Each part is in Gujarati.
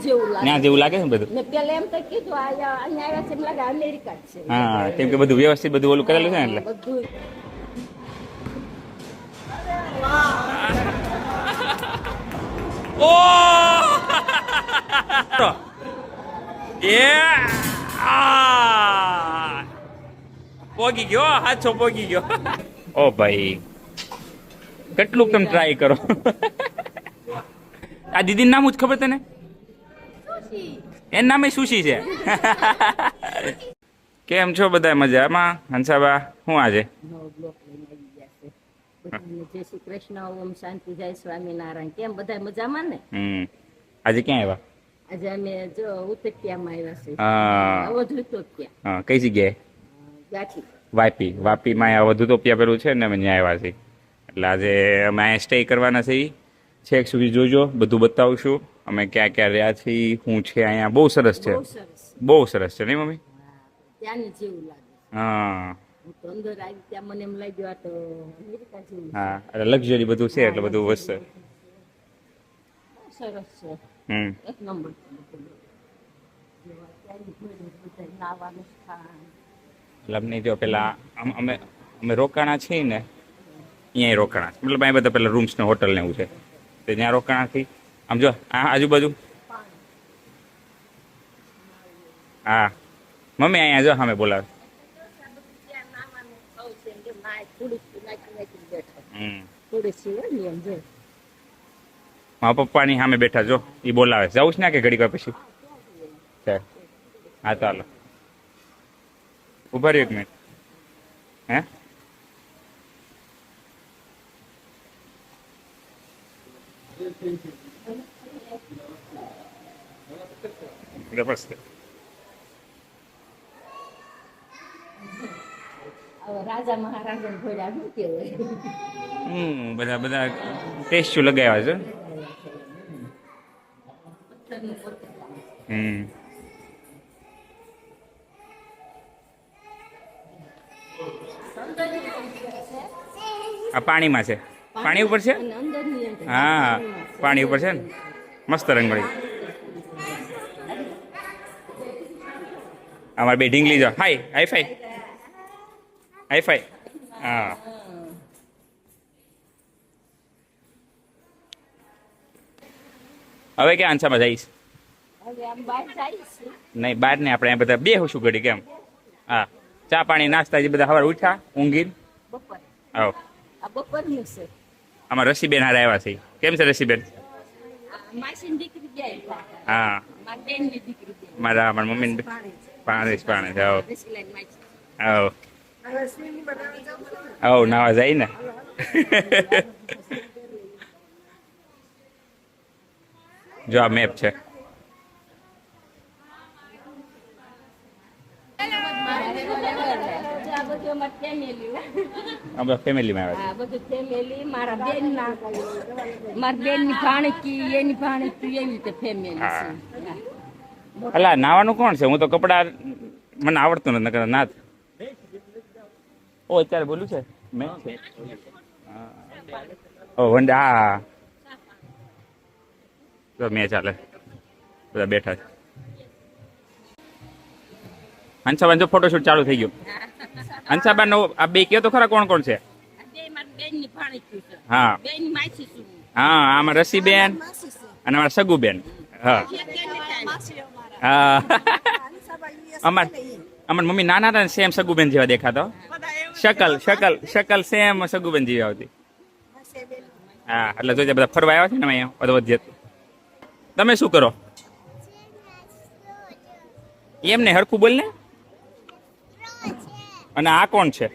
ત્યાં જેવું લાગે છે ને બધું. ને પેલા એમ તો કીધું અહીંયા આવ્યા છે એમ લાગે અમેરિકા જ છે. હા, કેમ કે બધું વ્યવસ્થિત બધું ઓલું કરેલું છે ને એટલે. બધું ઓ એ પોગી ગયો, હાથો પોગી ગયો. ઓ ભાઈ, કેટલું તમે ટ્રાય કરો. આ દીદીનું નામ જ ખબર તને? એનું નામ સુશી છે. કેમ છો બધા? મજામાં? હંસાબા શું આજે? જય શ્રી કૃષ્ણ, ઓમ શાંતિ, જય સ્વામિનારાયણ. કેમ બધા મજામાં ને? આજે ક્યાં આવ્યા? આજે અમે જો ઉતપિયામાં આવ્યા છે. હા, વધુ ઉતપિયા. હા, કઈ જગ્યાએ? ગાંઠી. વાપીમાં આ વધુ તોપિયા પેલું છે ને, અમે ત્યાં આવ્યા છીએ. એટલે આજે અમે અહીંયા સ્ટે કરવાના છીએ. છેક સુધી જોજો, બધું બતાવશું અમે ક્યાં ક્યાં રહ્યા છીએ, શું છે અહીંયા. બહુ સરસ છે, બહુ સરસ છે નહીં મમ્મી? ત્યાંની જેવું લાગે. હા, અંદર આવી ત્યાં મને એમ લાગ્યું આ તો અમેરિકા જેવું. હા, એટલે લક્ઝરી બધું છે, એટલે બધું વસ્તુ સરસ છે. એક નંબર. નાવાનું સ્થાન. એટલે અમને જો પેલા અમે રોકાણા છીએ ને, અહીંયા રોકાણા, મતલબ અહીંયા બધા પેલા રૂમ્સ ને હોટલ ને એવું છે, તો ત્યાં રોકાણાથી આમ જો આ આજુબાજુ. હા મમ્મી, અહીંયા જો સામે બોલાવે. મારા પપ્પાની સામે બેઠા જો, એ બોલાવે. જવું છે ને કે ઘડી વાર પછી? હા તો હાલો, ઉભા રહ્યો એક મિનિટ. હે બસ રાજા મહારાજા ઘોડા શું કેવાય? બધા બધા ટેસ્ટ લગાવ્યા છે. આ પાણીમાં છે, પાણી ઉપર છે. હા, પાણી ઉપર છે ને, મસ્ત રંગ મળી. અમારે બે ઢીંગલી જો. High hi-fi, hi-fi. હા, હવે ક્યાં અંશામાં જઈશ? નહીં, બહાર ને આપણે બધા બે શું ઘડી કેમ? હા, ચા પાણી નાસ્તા જે બધા સવારે ઉઠ્યા ઊંઘી. આવો આમાં રસીબેન હારે આવ્યા છે. કેમ છે રસીબેન? હા, મારા મમ્મી પાણી આવો આવો આવો નાવા જાય ને. જો આ મેપ છે. અમે ફેમિલીમાં આવ્યા. બધું ફેમિલી, મારા બેન ની ભાણકી, એની ભાણકી, એવી રીતે ફેમિલી છે. અલા નાવાનું કોણ છે? હું તો કપડા મને આવડતું નથી, નકર નાથ. ઓ અત્યારે બોલું છે મેં છે. ઓ વંડા, હા તો મેં ચાલે, બધા બેઠા છે. હંસાબાન જો ફોટોશૂટ ચાલુ થઈ ગયું. હંસાબાન નો આ બે કયો તો ખરા કોણ કોણ છે? હા હા, આમાં રસીબેન અને અમારા સગુબેન. હા હા, અમાર મમ્મી નાના હતા ને, સેમ સગુબેન જેવા દેખાતો. શકલ સેમ સગુબેન જેવી આવતી. હા, એટલે જો બધા ફરવા આવ્યા છે ને અહીંયા વધુ. તમે શું કરો? એમને હરખું બોલ ને. અને આ કોણ છે?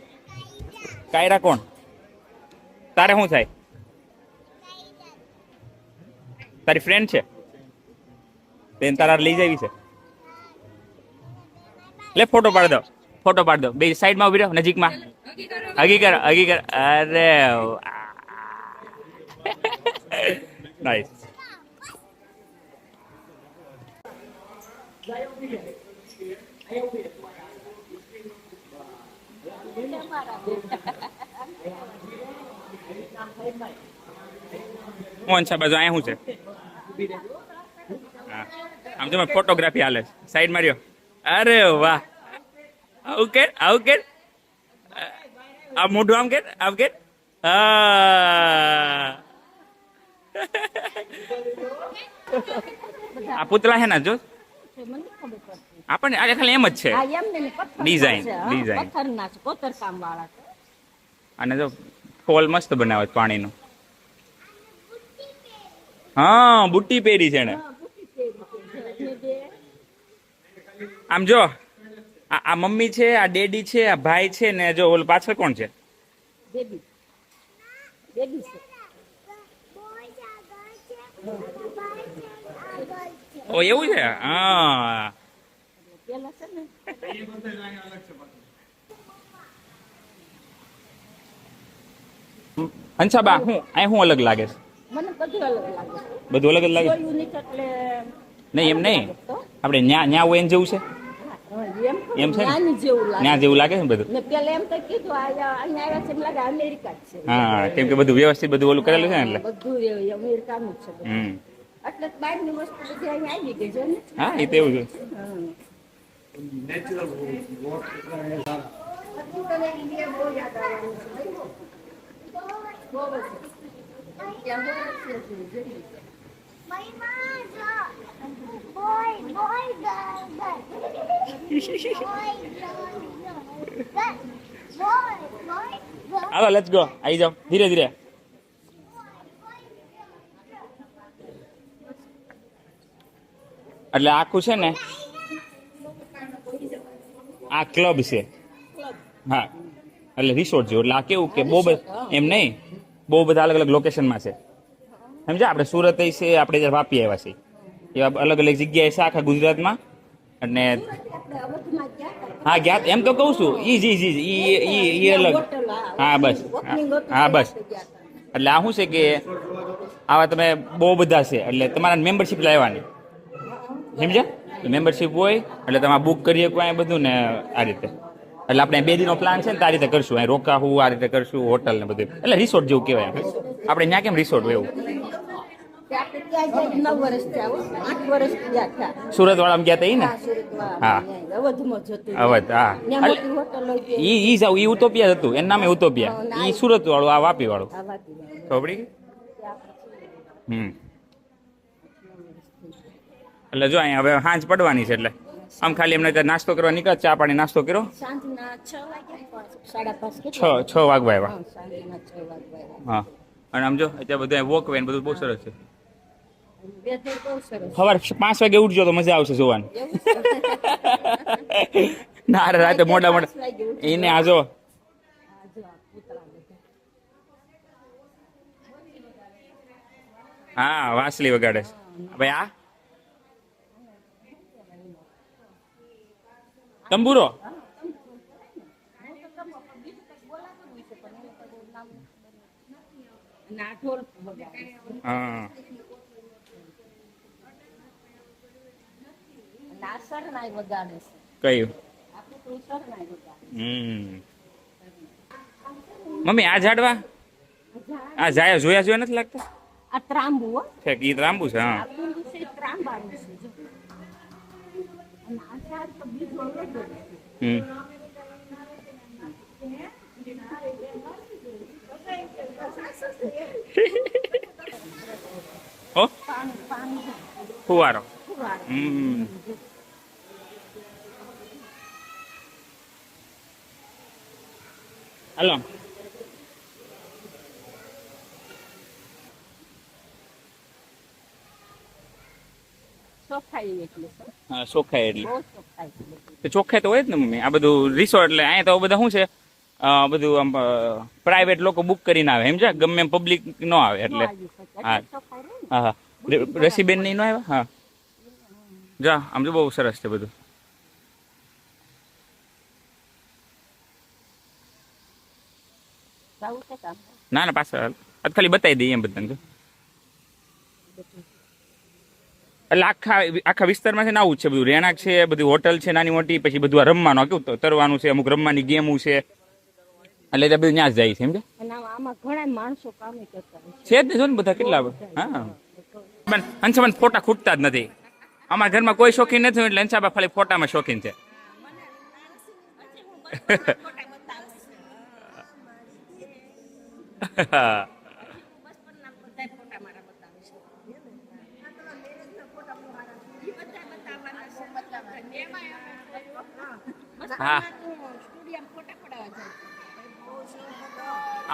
કાયરા કોણ? તારે શું થાય? તારી ફ્રેન્ડ છે? બેન તારા લઈ જવી છે? લે ફોટો પાડી દો, ફોટો પાડી દો. બે સાઈડમાં ઉભી રહો, નજીકમાં. હગી કર. અરે નાઈસ. હું અંશા બાજુ અહીંયા શું છે? હા આમ તો ફોટોગ્રાફી હાલે સાઈડ માર્યો. અરે વાહ, આવું કે આવું કે આ મોઢું આમ કે હા. આ પુતળા હે ને જો મને ખબર પડતી. આપણને આ ખાલી એમ જ છે હા, એમ ને પથ્થર ડિઝાઇન, છે, હા, ડિઝાઇન. પથ્થરના છે, કોતરકામ વાળા છે. અને જો ફોલ મસ્ત બનાવે છે પાણીનું. હા બુટ્ટી પહેરી છે એને. હા, બુટ્ટી પહેરી છે. બે આમ જો આ મમ્મી છે, આ ડેડી છે, આ ભાઈ છે ને જો ઓલ પાછળ કોણ છે? બેબી બેબી છે. ઓ એવું છે હા. પેલા છે ને હંસાબા હું અહીં હું અલગ લાગે છે? મને બધું અલગ લાગે છે. બધું અલગ જ લાગે? જોયું નહીં એટલે નહીં એમ નહીં, તો આપણે ન્યા હોય એને જેવું છે એમ એમ છે ને? નાની જેવું લાગે. ન્યા જેવું લાગે છે ને બધું? ને પેલા એમ તો કીધું અહીંયા આવ્યા છે એમ લાગે અમેરિકા જ છે. હા કેમ કે બધું વ્યવસ્થિત બધું ઓલું કરેલું છે ને એટલે. બધું અમેરિકાનું જ છે બધું. હમ એટલે બહારની વસ્તુ બધી અહીંયા આવી ગઈ છે ને. હા એ તો એવું છે. હા. Boy, હાલો લેટ્સ ગો, આવી જાઓ ધીરે ધીરે. એટલે આખું છે ને આ ક્લબ છે. હા એટલે રિસોર્ટ જેવું. એટલે આ કેવું કે બહુ બધા એમ નહીં, બહુ બધા અલગ અલગ લોકેશનમાં છે સમજ્યા. આપણે સુરત છે, આપણે જ્યારે વાપી આવ્યા છીએ એવા અલગ અલગ જગ્યાએ છે આખા ગુજરાતમાં. અને હા ગયા એમ તો કહું છું ઈ અલગ. હા બસ હા બસ. એટલે આ શું છે કે આવા તમે બહુ બધા છે એટલે તમારા મેમ્બરશિપ લાવવાની સમજ્યા. મેમ્બરશિપ હોય એટલે તમે બુક કરી શકો અહીં બધું ને આ રીતે. એટલે આપણે 2 દિનનો પ્લાન છે ને તો આ રીતે કરશું, અહીં રોકાવું આ રીતે કરશું, હોટલ ને બધું. એટલે રિસોર્ટ જેવું કહેવાય. આપણે ત્યાં કેમ રિસોર્ટ હોય એવું. આપણે ત્યાં જઈને 9 વર્ષ થયા હો, 8 વર્ષ થયા થયા. સુરત વાળા ગયા હતા ઈ ને? હા. અવધમાં જતું અવધ હા. ત્યાં મોટી હોટલ હોય છે. ઈ ઉતોપિયા હતું, એનું નામે ઉતોપિયા. ઈ સુરત વાળું, આ વાપી વાળું. આ વાત છે. ખબર પડી? એટલે જો અહીંયા હવે સાંજ પડવાની છે એટલે આમ ખાલી એમને ત્યાં નાસ્તો કરવા નીકળ્યા, ચા પાણી નાસ્તો કર્યો. સાંજના 6 વાગ્યા 5:30 છ વાગવા આવ્યા. હા, સાંજના 6 વાગ્યા. હા અને આમ જો અત્યારે બધા વોક વે ને બધું બહુ સરસ છે. વેધર બહુ સરસ. સવારે 5 વાગે ઉઠજો તો મજા આવશે જોવાની. એવું છે? ના રાતે મોટા મોટા એને આ જો આ જો આ પૂતળા બધા. હા વાંસળી વગાડે છે ભાઈ. આ તંબુરો અને આ ઢોલ વગાડે છે. હા અને આ શરણાઈ વગાડે છે. કયું આ પૂતળું શરણાઈ વગાડે. મમ્મી આ ઝાડવા આ જાયા જોયા નથી લાગતા? આ ત્રાંબુ હો. છે ગીત રાંબુ છે. હા આ પૂરું છે ત્રાંબાનું છે જો. અને આ ઝાડ તો બીજું અલગ જ છે. ઓ પાણી પાણી ફુવારો. ફુવારો. હાલો ચોખ્ખાઈ એટલી છે. હા ચોખ્ખાઈ એટલે બહુ ચોખ્ખાઈ છે બધી. તો ચોખ્ખાઈ તો હોય જ ને મમ્મી. આ બધું રિસોર્ટ એટલે અહીંયા તો બધા શું છે બધું આમ પ્રાઇવેટ લોકો બુક કરીને આવે સમજ્યા, ગમે એમ પબ્લિક ન આવે એટલે. આવી શકે. હા એટલે ચોખ્ખાઈ રહે ને. હા હા રસીબેન નહીં ન આવ્યા? હા જા આમ જો બહુ સરસ છે બધું. જાવું છે કામ. ના ના પાછળ આજ ખાલી બતાવી દઈએ એમ બધાને જો. એટલે આખા વિસ્તારમાં છે ને આવું જ છે બધું. રહેણાંક છે, બધી હોટલ છે નાની મોટી, પછી બધું આ રમવાનું કેવું તરવાનું છે, અમુક રમવાની ગેમો છે. એટલે તે બધું ત્યાં જ જાય છે સમજે. અને આમાં ઘણા માણસો કામ કરતા હોય છે જ ને જો ને બધા કેટલા. હા અંશમાં ફોટા ખૂટતા જ નથી. અમારા ઘરમાં કોઈ શોખીન નથી એટલે અંશાબા ખાલી ફોટામાં શોખીન છે. હા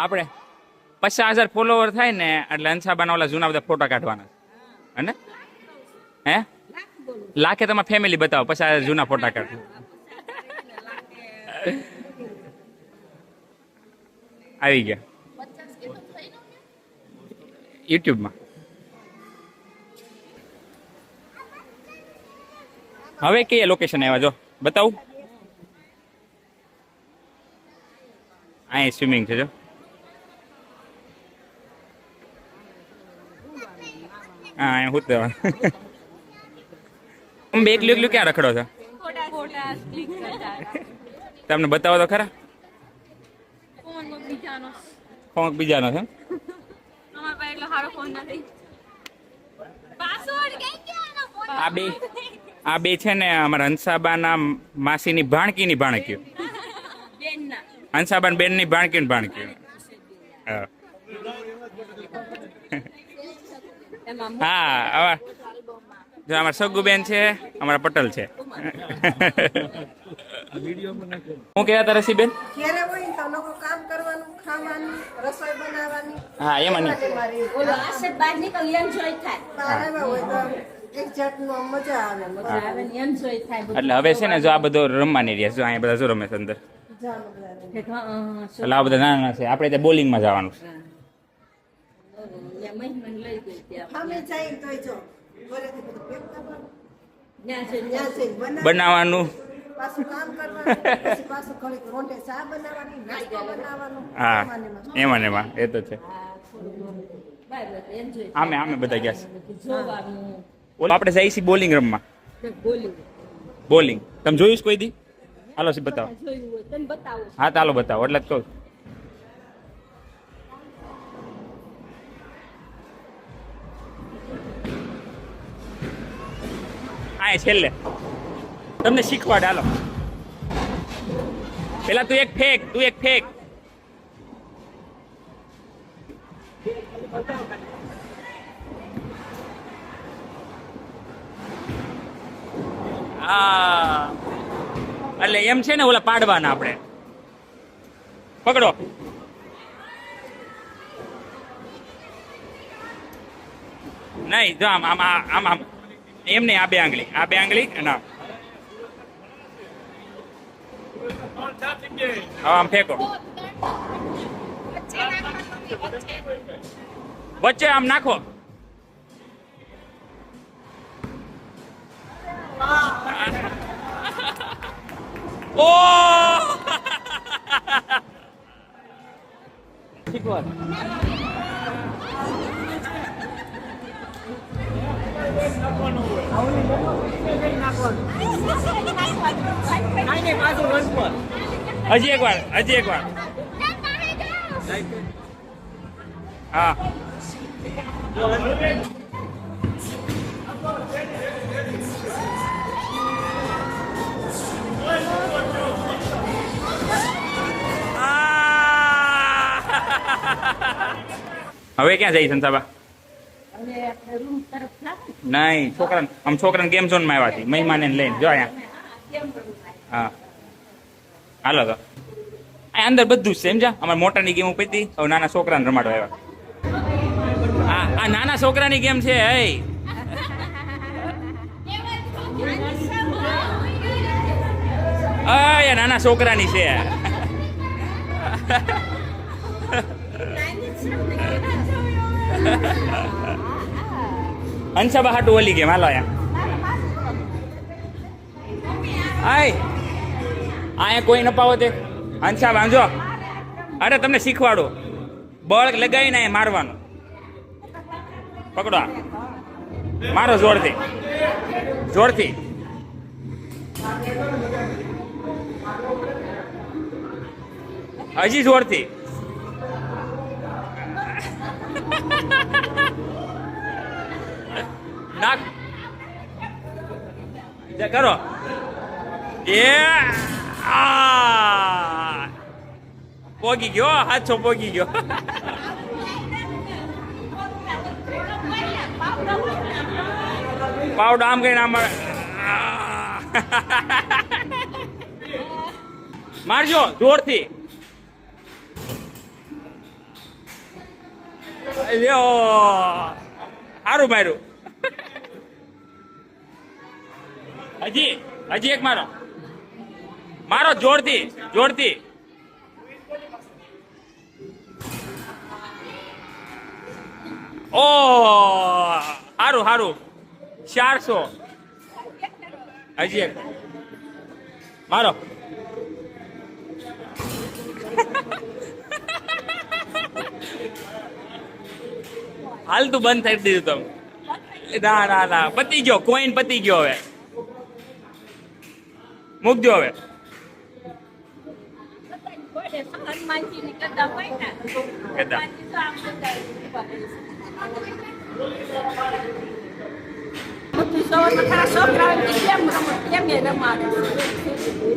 આપણે 50,000 ફોલોવર થાય ને એટલે અંશાબાના ઓલા જૂના બધા ફોટા કાઢવાના અને હે લાખે તમારા ફેમિલી બતાવો 50,000 જૂના ફોટા કાઢો. આવી ગયા યુટ્યુબમાં. હવે કઈ લોકેશન આવ્યા જો બતાવું. અહીં સ્વિમિંગ છે જો. હા અહીં હું તમે એકલું એકલું ક્યાં રખડો છો? તમને બતાવો તો ખરા. ફોન બીજાનો છે. આ બે છે ને અમારા હંસાબાના માસીની ભાણકીની ભાણકી. હંસાબાન બેનની ભાણકીની ભાણકી. હા જો અમારા સગુબેન છે, અમારા પટેલ છે. હું કહેતા હતા રસીબેન? હા એમાં એટલે હવે છે ને જો આ બધો રમવાની રહ્યા જો અહીંયા બધા જો રમે છે અંદર. એટલે આ બધા નાના છે. આપણે ત્યાં બોલિંગમાં જવાનું છે. બનાવવાનું હા એમાં એમાં એ તો છે. આમે બધા ગયા છે. આપણે જઈએ છીએ બોલિંગ રમવા. બોલિંગ તમે જોયું છે કોઈ દી? હાલો સી બતાવો. હા તો હાલો બતાવો એટલે જ કહું. હા છેલ્લે તમને શીખવાડ. હાલો પેલા તું એક ફેક. હા એટલે એમ છે ને ઓલા પાડવાના આપણે. પકડો. નહીં જો આમ આમ આમ આમ એમ નહીં. આ બે આંગળી ના આમ ફેંકો. વચ્ચે આમ નાખો. ઓ શીખવા. હજી એક વાર હા હવે ક્યાં જઈ સંસાબા? નહીં છોકરાને ગેમ ઝોન માં આવ્યા છે મહેમાન લઈને જો અહીંયા. હા હાલો તો આ અંદર બધું જ છે સમજા. અમારે મોટાની ગેમ પતી હવે નાના છોકરાને રમાડવા આવ્યા. આ નાના છોકરાની ગેમ છે. હે નાના છોકરાની છે. અંશાબા હાટું ઓલી ગેમ હાલો અહીંયા કોઈ ન પાવો તે અંશાબા જો. અરે તમને શીખવાડો. બળ લગાવીને અહીંયા મારવાનું. પકડો મારો જોરથી હજી જોરથી. નાખ જા કરો એ આ પોગી ગયો હાથો પોગી ગયો પાવડો આમ કહીને આમ મારજો જોરથી લ્યો સારું માર્યું હજી એક મારો મારો જોરથી જોરથી ઓ સારું સારું 400 હજી એક મારો હાલતું બંધ થઈ દીધું તમે ના ના ના પતી ગયો કોઈન પતી ગયો હવે મૂકજો હવે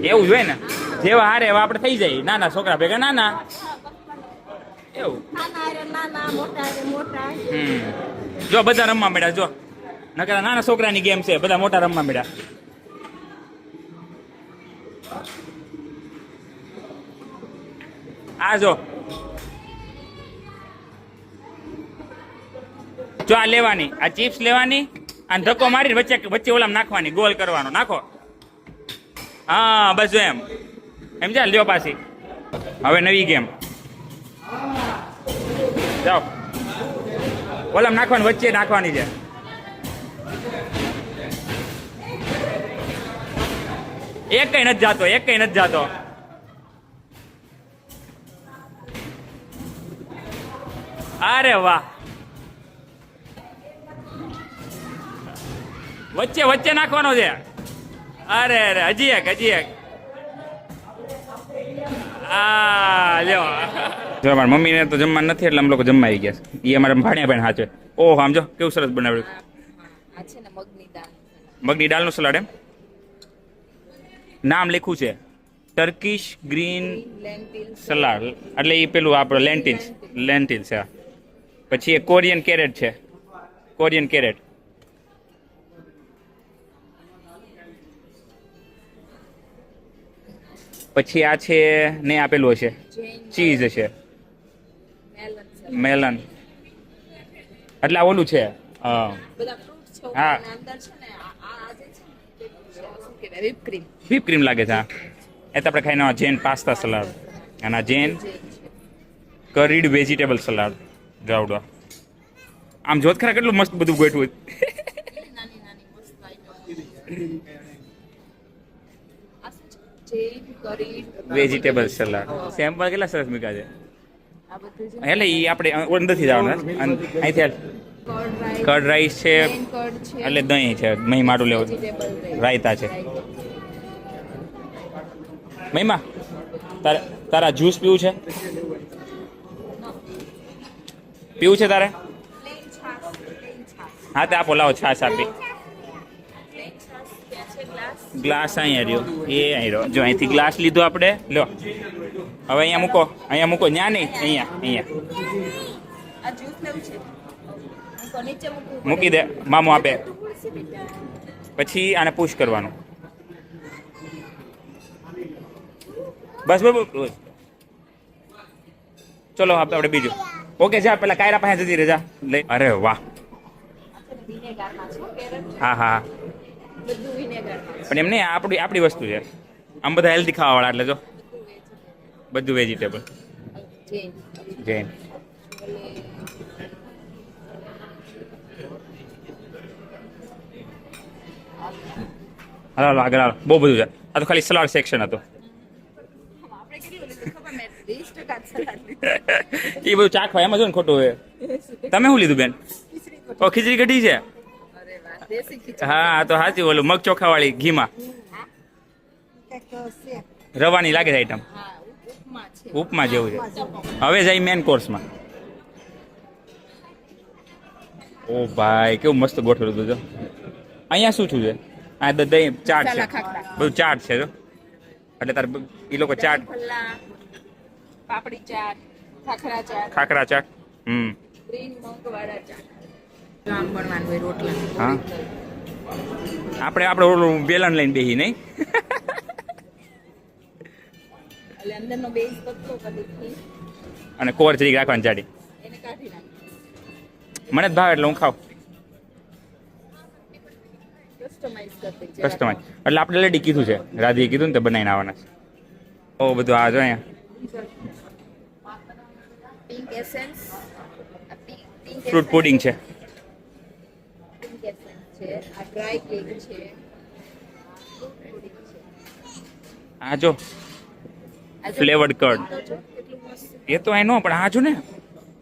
એવું જોઈએ ને જેવા હારે એવા આપણે થઈ જાય નાના છોકરા ભેગા નાના એવું જો બધા રમવા મળ્યા જો નકર નાના છોકરાની ગેમ છે બધા મોટા રમવા મળ્યા આ જો આ લેવાની આ ચિપ્સ લેવાની અને ધક્કો મારીને વચ્ચે વચ્ચે ઓલામ નાખવાની ગોલ કરવાનો નાખો હા બસ જો એમ જા લ્યો પાછી હવે નવી ગેમ જાઓ ઓલામ નાખવાની વચ્ચે નાખવાની છે એક કઈ નથી જાતો અરે વાહ વચ્ચે નાખવાનો છે અરે હજી એક આ લ્યો જો મારા મમ્મીને તો જમવાનું નથી એટલે અમે લોકો જમવા આવી ગયા છે એ અમારા ભાણિયા ભાઈ હાચે ઓહ આમ જો કેવું સરસ બનાવ્યું આ છે ને મગની દાળનું સલાડ એમ નામ લખ્યું છે ટર્કીશ ગ્રીન સલાડ એટલે એ પેલું આપણે લેન્ટિલ્સ છે પછી એ કોરિયન કેરેટ છે પછી આ છે ને આપેલું હશે ચીઝ હશે મેલન એટલે આ ઓલું છે હા વ્હીપ ક્રીમ લાગે છે હા એ તો આપણે ખાઈને જૈન પાસ્તા સલાડ અને જૈન કરીડ વેજીટેબલ સલાડ ગાવડો આમ જોત ખરા કેટલું મસ્ત બધું ગોઠવું વેજીટેબલ સલાડ સેમ્પલ કેટલા સરસ મૂક્યા છે એટલે એ આપણે અંદરથી જવાનું અહીંથી કર્ડ રાઈસ છે એટલે દહીં છે દહીં માટું લેવું રાયતા છે મહિમા તારા જ્યુસ પીવું છે તારે હા તે આપો લાવો છાશ આપી ગ્લાસ અહીંયા રહ્યો એ અહીં રહ્યો જો અહીંથી ગ્લાસ લીધો આપણે લો હવે અહીંયા મૂકો ન્યા નહીં અહીંયા મૂકી દે મામો આપે પછી આને પુશ કરવાનું બસ ચલો આપણે બીજું ઓકે જા પેલા કાયરા પાસે જતી રહે જા લઈ અરે વાહ હા પણ એમ નહીં આપણી વસ્તુ છે આમ બધા હેલ્ધી ખાવાવાળા એટલે જો બધું વેજીટેબલ જૈન હાલો આગળ હાલો બહુ બધું છે આ તો ખાલી સલાડ સેક્શન હતું એ બધું ચાખવા એમાં જો ને ખોટું હોય તમે શું લીધું બેન ઓ ખીચડી કઢી છે હા તો સાચી ઓલું મગ ચોખા વાળી ઘીમાં રવાની લાગે છે આઈટમ ઉપમા જેવું છે હવે જાય મેન કોર્સમાં ઓ ભાઈ કેવું મસ્ત ગોઠવેલું હતું જો અહીંયા શું છે આ દહીં ચાટ છે મસાલા ખાખરા. બધું ચાટ છે જો એટલે તાર એ લોકો ચાટ ભલ્લા, પાપડી ચાટ, ખાખરા ચાટ, ખાખરા ચાટ ગ્રીન મગવાળા ચાટ. આમ બનવાનું હોય રોટલા. હા આપણે ઓલું વેલણ લઈને બેસી નહીં એટલે અંદરનો બેઝ પતલો કરી ઘી અને કોર જરીક રાખવાની જાડી એને કાઢી નાખી. મને જ ભાવે એટલે હું ખાઉં કસ્ટમાઇઝ કરી દે. કસ્ટમાઇઝ એટલે આપણે લેડી કીધું છે રાધીએ કીધું ને તે બનાવીને આવવાના છે ઓ બધું આ જો અહીંયા pink essence. Pink fruit pudding છે પિંક એસેન્સ છે. આ ડ્રાય કેક છે. આ જો ફ્લેવર્ડ કર્ડ કેટલું મસ્ત. એ તો અહીં નો પણ આ જો ને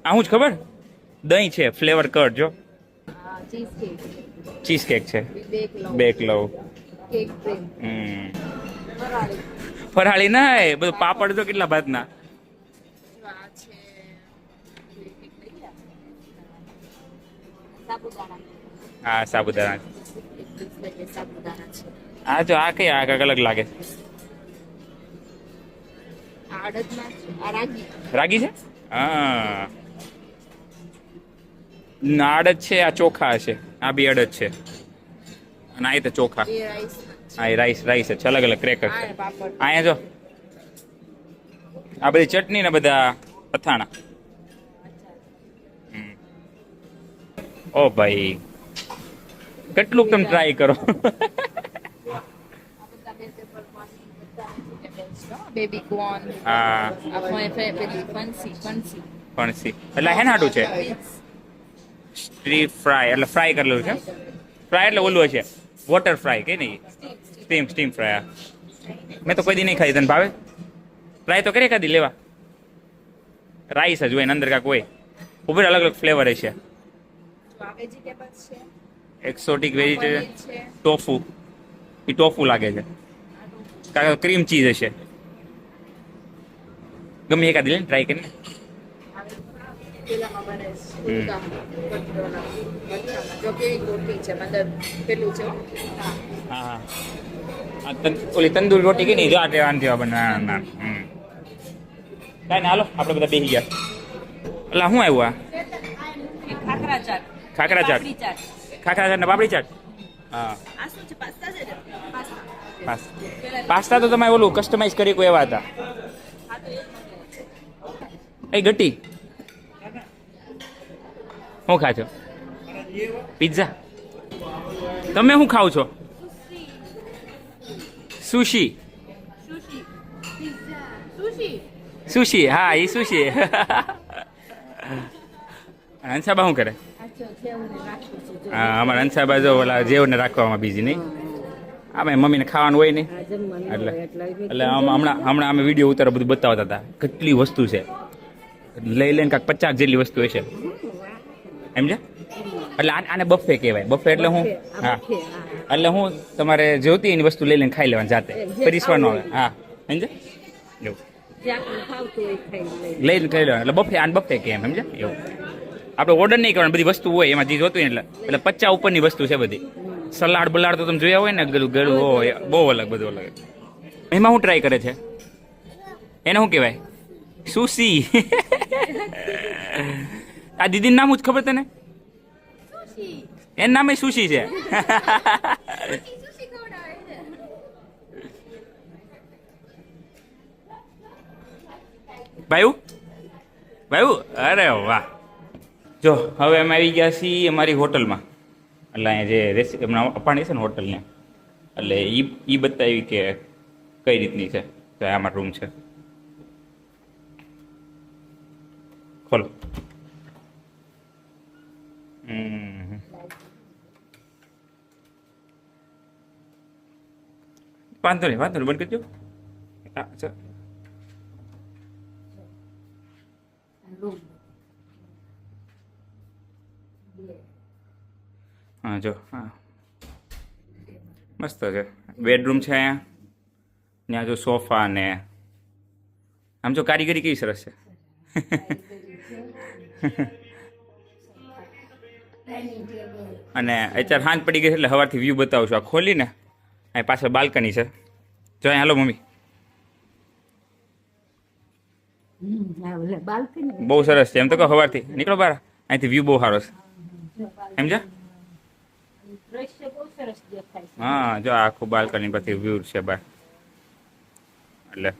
આવું જ ખબર દહીં છે ફ્લેવર કર્ડ જો આ ચીઝ કેક. ચીઝ કેક છે બેક બેક લવ કેક ક્રીમ. ફરાળી. ફરાળી ના બધું પાપડ તો કેટલા ભાતના આ છે સાબુદાણા. હા સાબુદાણા એક પીસ લઈએ સાબુદાણા છે. આ જો આ કઈ આ કંઈક અલગ લાગે આ અડદમાં છે. આ રાગી. રાગી છે હા નાડ જ છે આ ચોખા છે આ બી અડદ છે અને આ તો ચોખા એ રાઈસ. હા એ રાઈસ છે અલગ અલગ ક્રેકર છે આ પાપડ. અહીંયા જો આ બધી ચટણી ને બધા અથાણા ઓ ભાઈ કેટલું તમે ટ્રાય કરો બેબી કોર્ન. હા પેલી ફનસી ફણસી એટલે હે નાટું છે સ્ટ્રી ફ્રાય એટલે ફ્રાય કરેલું છે ફ્રાય એટલે ઓલું છે વોટર ફ્રાય કે નહીં સ્ટીમ ફ્રાય મેં તો કોઈ દી નહીં ખાધી તને ભાવે ટ્રાય તો કરી ખાધી લેવા રાઈસ જ હોય ને અંદર કાંક હોય ઉપર અલગ અલગ ફ્લેવર હશે વેજીટેબલ્સ છે. એક્સોટિક વેજીટેબલ પનીર છે. ટોફુ એ ટોફુ લાગે છે કારણ ક્રીમ ચીઝ હશે ગમે એકાદી લે ટ્રાય કરીને પેલામાં બને ફૂલકા. જો કેવી રોટી છે અંદર પેલું છે. હા ઓલી તંદૂર રોટી કે નહીં જો આ આનથી બને ના કાંઈ ના હાલો આપણે બધા બેસી ગયા એટલે શું આવ્યું આ ખાખરા ચાટ. ખાખરા ચાટ પાપડી ચાટ. ખાખરા ચાટ ને પાપડી ચાટ હા આ શું છે? પાસ્તા છે ને? પાસ્તા. પાસ્તા તો તમે ઓલું કસ્ટમાઇઝ કરી કોઈ એવા હતા હા તો એ જ એ ગટી શું ખા છો પિઝા તમે શું ખાવ છો સુશી સુશી. પિઝા. સુશી. સુશી હા એ સુશી હંસાબા શું કરે હા અમારા હંસાબા જો ઓલા જેવને રાખવામાં બીજી નહીં આમાં મમ્મીને ખાવાનું હોય નહીં એટલે હમણાં અમે વિડીયો ઉતારો બધું બતાવતા હતા કેટલી વસ્તુ છે લઈ લઈને કાંઈક 50 જેટલી વસ્તુ હશે સમજ્યા એટલે આને બફે કહેવાય બફે એટલે હું હા એટલે હું તમારે જોતી એની વસ્તુ લઈ લઈને ખાઈ લેવાની જાતે પરિસવાનું આવે હા સમજ્યા એવું લઈને ખાઈ લેવાનું એટલે બફે આને બફે કે એમ સમજ્યા એવું આપણે ઓર્ડર નહીં કરવાનું બધી વસ્તુ હોય એમાં જે જોતું હોય એટલે 50 ઉપરની વસ્તુ છે બધી સલાડ બલાડ તો તમે જોયા હોય ને ગળું હોય બહુ અલગ બધું અલગ એમાં શું ટ્રાય કરે છે એને શું કહેવાય સુશી આ દીદીનું નામ જ ખબર તને એનું નામ સુશી છે ભાઈ અરે વાહ જો હવે અમે આવી ગયા છીએ અમારી હોટલમાં એટલે અહીંયા જે રેસીપી હમણાં અપાણી છે ને હોટલને એટલે એ બતાવી કે કઈ રીતની છે તો આમાં રૂમ છે ખોલો વાંધો નહીં બંધ કરજો હા જો હા મસ્ત છે બેડરૂમ છે અહીંયા ત્યાં જો સોફા ને આમ જો કારીગરી કેવી સરસ છે અને અત્યારે સાંજ પડી ગઈ એટલે સવારથી વ્યૂ બતાવું છું આ ખોલીને અહીં પાછળ બાલ્કની છે જો અહીં હાલો મમ્મી આ ઓલા બાલ્કની બહુ સરસ છે એમ તો કહો સવારથી નીકળો બહાર અહીંથી વ્યૂ બહુ સારો છે સમજ્યા દ્રશ્ય બહુ સરસ દેખાય છે. હા જો આ આખું બાલ્કની પરથી વ્યૂ છે બહાર એટલે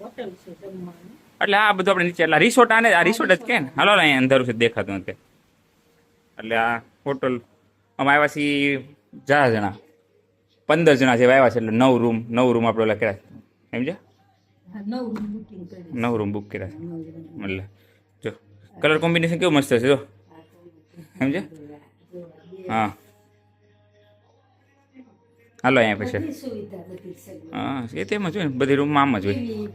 હોટલ છે જમવાનું. એટલે આ બધું આપણે નીચે એટલે રિસોર્ટ આને આ રિસોર્ટ જ કે ને હાલો અહીંયા અંધારું છે દેખાતું નથી એટલે આ હોટલ અમે આવ્યા છીએ 4 જણા 15 જણા જેવા આવ્યા છે એટલે 9 રૂમ આપણે ઓલા કર્યા સમજ્યા હા, નવું બુકિંગ કરી 9 રૂમ બુક કર્યા છે એટલે જો કલર કોમ્બિનેશન કેવું મસ્ત છે જો સમજ્યા હા હાલો અહીંયા પછી બધી સુવિધા બધી સગવડ. હા એ તો એમ જ હોય ને બધી રૂમમાં આમ જ હોય ટીવી,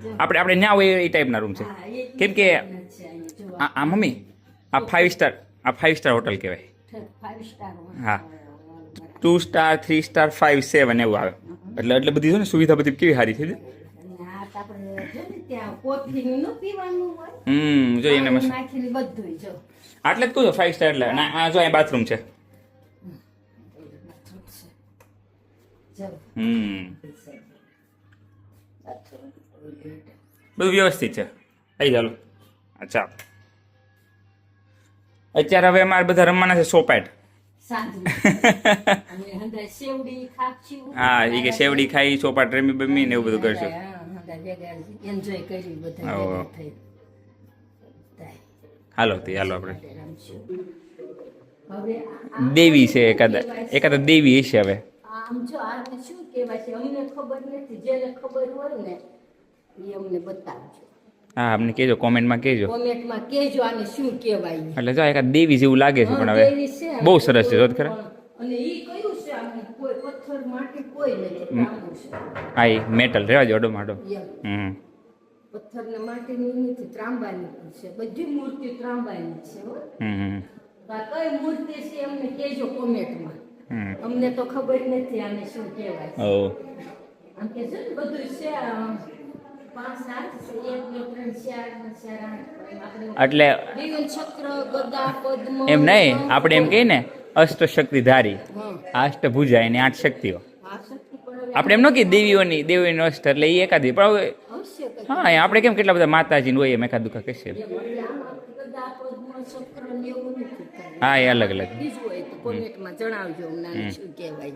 જો. આપણે ત્યાં હોય એ ટાઈપના રૂમ છે હા, એ કેમ કે છે અહીંયા જો આ મમ્મી આ 5 સ્ટાર હોટલ કહેવાય 5 સ્ટાર હા 2 સ્ટાર 3 સ્ટાર 5 7 એવું આવે એટલે બધી છે ને સુવિધા બધી કેવી સારી છે અને આ તો આપણે જો ને ત્યાં કોફી નું પીવાનું હોય જો એને મસ્ત નાખીને બધું જો આટલે જ કહું છું 5 સ્ટાર એટલે અને આ જો અહીં બાથરૂમ છે જો બધું વ્યવસ્થિત છે આવી ચાલો અચ્છા અત્યારે હવે અમારે બધા રમવાના છે સોપાટ સાંજે અને હંધાય સેવડી ખાખી હા એ કે શેવડી ખાઈ સોપાટ રમી બમી ને એવું બધું કરશું એન્જોય કરી બધા ઓહો. ભેગા થઈ હાલો આપણે રમશું. હવે આ દેવી છે એકાદ દેવી હશે હવે આમ જો આને શું કહેવાય છે અમને ખબર નથી જેને ખબર હોય ને એ અમને બતાવજો હા અમને કહેજો કોમેન્ટમાં કહેજો કોમેન્ટમાં કહેજો આને શું કહેવાય એટલે જો એકાદ દેવી જેવું લાગે છે પણ હવે દેવી છે. બહુ સરસ છે જો તો ખરા અને ઈ કયું છે આમ કોઈ પથ્થર માટી કોઈ નથી તાંબુ છે હા એ મેટલ રેવા જો અડો માટો એમ. પથ્થર ને માટીની નથી ત્રાંબાની છે બધી મૂર્તિ ત્રાંબાની છે હો. આ કઈ મૂર્તિ છે અમને કહેજો કોમેન્ટમાં અમને તો ખબર નથી આને શું કહેવાય છે. ઓ આમ કે છે ને બધું છે 5 7 1 2 3 4 8 આપણે એટલે દિવ્ય ચક્ર ગદા પદ્મ એમ નહીં આપણે એમ કહીએ ને અષ્ટશક્તિધારી હા અષ્ટભુજા એની 8 શક્તિઓ આ શક્તિ પણ આપણે એમ ન કહીએ દેવીઓની અષ્ટ એટલે એ એકાદી પણ હવે અવશ્ય કરી હા આપણે કેમ કેટલા બધા માતાજીને હોય એમ એકાદ દુખા કહીએ એટલે આમાં ગદા પદ્મ ચક્ર ને એવું નથી કાંઈ. હા એ અલગ અલગ બીજું હોય તો કોમેન્ટમાં જણાવજો અમને આને શું કહેવાય.